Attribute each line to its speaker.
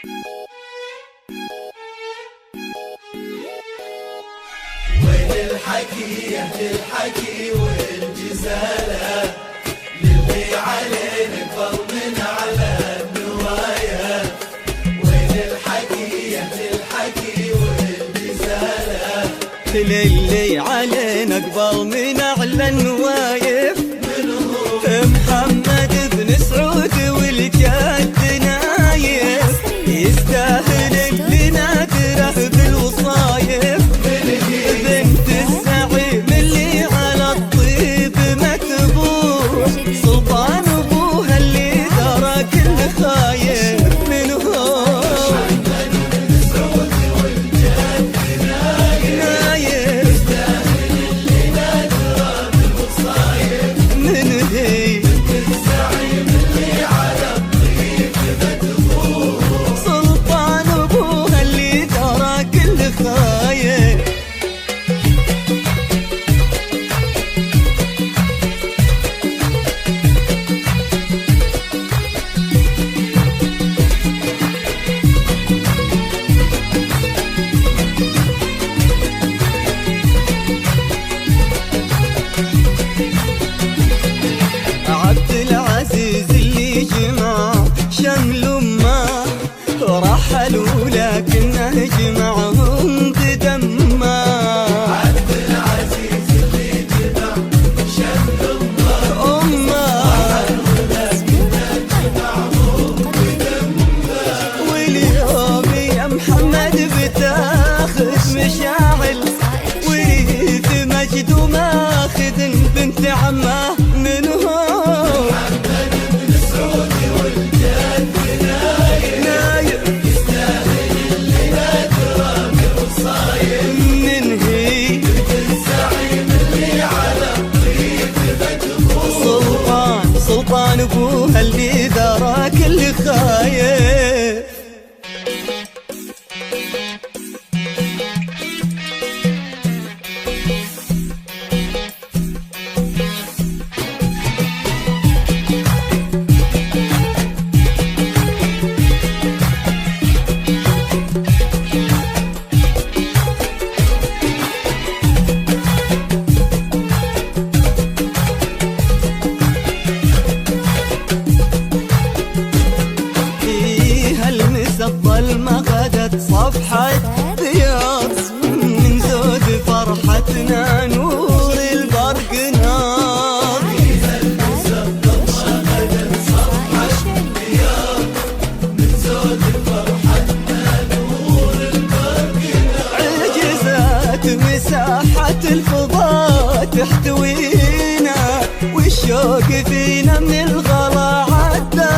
Speaker 1: وين الحكي يا اهل الحكي والجزالة للي علينا اكبر من على النوايا. وين الحكي يا اهل الحكي والجزالة
Speaker 2: للي علينا اكبر من اعلى النوايف. محمد بن سعود والجد نايف يستاهل لنا تره بالوصايف. بنت الزعيم اللي على الطيب مكتبوه سلطان ابوها اللي درى كل خايف. من هو
Speaker 1: محمد بن سعود والجد نايف يستاهل لنا تره بالوصايف.
Speaker 2: من هي
Speaker 1: الزعيم اللي على الطيب مكتبوه
Speaker 2: سلطان ابوها اللي درى كل خايف. عبد العزيز اللي جمع شمل امه رحلوا لكنه جمعهم بدمه.
Speaker 1: عبد العزيز اللي جمع شمل
Speaker 2: واليوم يا محمد بتاخذ مشاعل وريث مجد وماخذ بنت عمه. من هو
Speaker 1: محمد بن سعود والجد نايف يستاهل لنا ترى بالوصايف.
Speaker 2: من هي
Speaker 1: الزعيم اللي على الطيب مكتبوه
Speaker 2: سلطان ابوها اللي درى كل خايف. فيها المسا الظلمة غدت صفحة بياض من زود فرحتنا نور البرق نار.
Speaker 1: فيها المسا الظلمة غدت صفحة بياض من زود فرحتنا نور البرق نار.
Speaker 2: عجزت مساحة الفضاء تحتوينا والشوق فينا من الغلا عدى